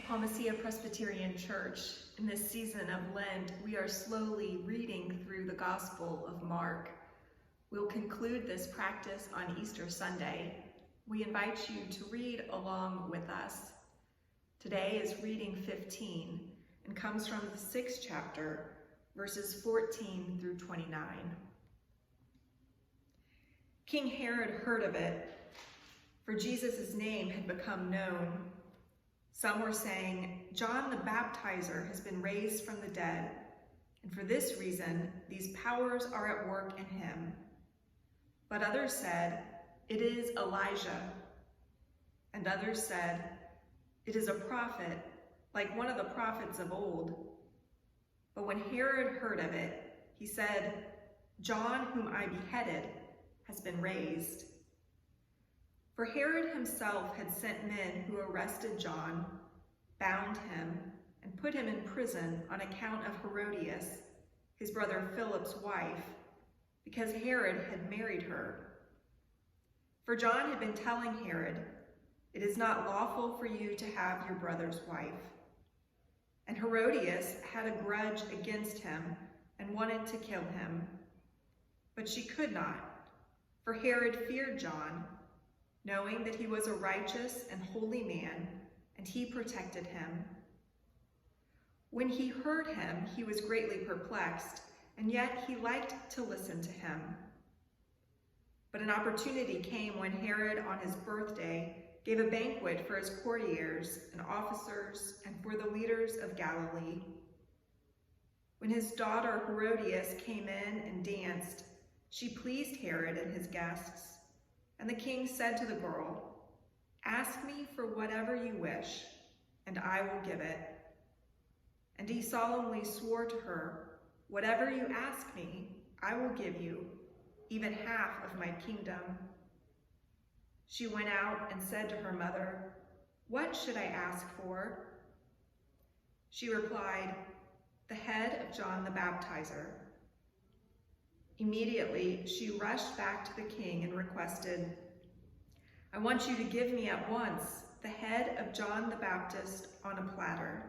Palmacia Presbyterian Church, in this season of Lent, we are slowly reading through the Gospel of Mark. We'll conclude this practice on Easter Sunday. We invite you to read along with us. Today is reading 15 and comes from the 6th chapter, verses 14 through 29. King Herod heard of it, for Jesus' name had become known. Some were saying, "John the baptizer has been raised from the dead, and for this reason these powers are at work in him." But others said, "It is Elijah." And others said, "It is a prophet, like one of the prophets of old." But when Herod heard of it, he said, "John, whom I beheaded, has been raised." For Herod himself had sent men who arrested John, bound him, and put him in prison on account of Herodias, his brother Philip's wife, because Herod had married her. For John had been telling Herod, "It is not lawful for you to have your brother's wife." And Herodias had a grudge against him and wanted to kill him. But she could not, for Herod feared John, knowing that he was a righteous and holy man, and he protected him. When he heard him, he was greatly perplexed, and yet he liked to listen to him. But an opportunity came when Herod, on his birthday, gave a banquet for his courtiers and officers and for the leaders of Galilee. When his daughter Herodias came in and danced, she pleased Herod and his guests. And the king said to the girl, "Ask me for whatever you wish, and I will give it." And he solemnly swore to her, "Whatever you ask me, I will give you, even half of my kingdom." She went out and said to her mother, "What should I ask for?" She replied, "The head of John the baptizer." Immediately, she rushed back to the king and requested, "I want you to give me at once the head of John the Baptist on a platter."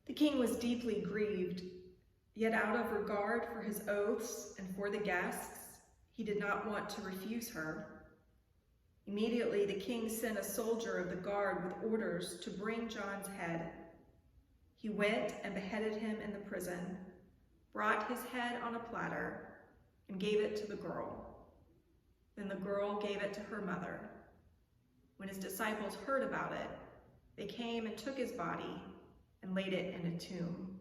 The king was deeply grieved, yet out of regard for his oaths and for the guests, he did not want to refuse her. Immediately, the king sent a soldier of the guard with orders to bring John's head. He went and beheaded him in the prison, brought his head on a platter, and gave it to the girl. Then the girl gave it to her mother. When his disciples heard about it, they came and took his body and laid it in a tomb.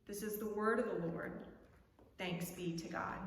This is the word of the Lord. Thanks be to God.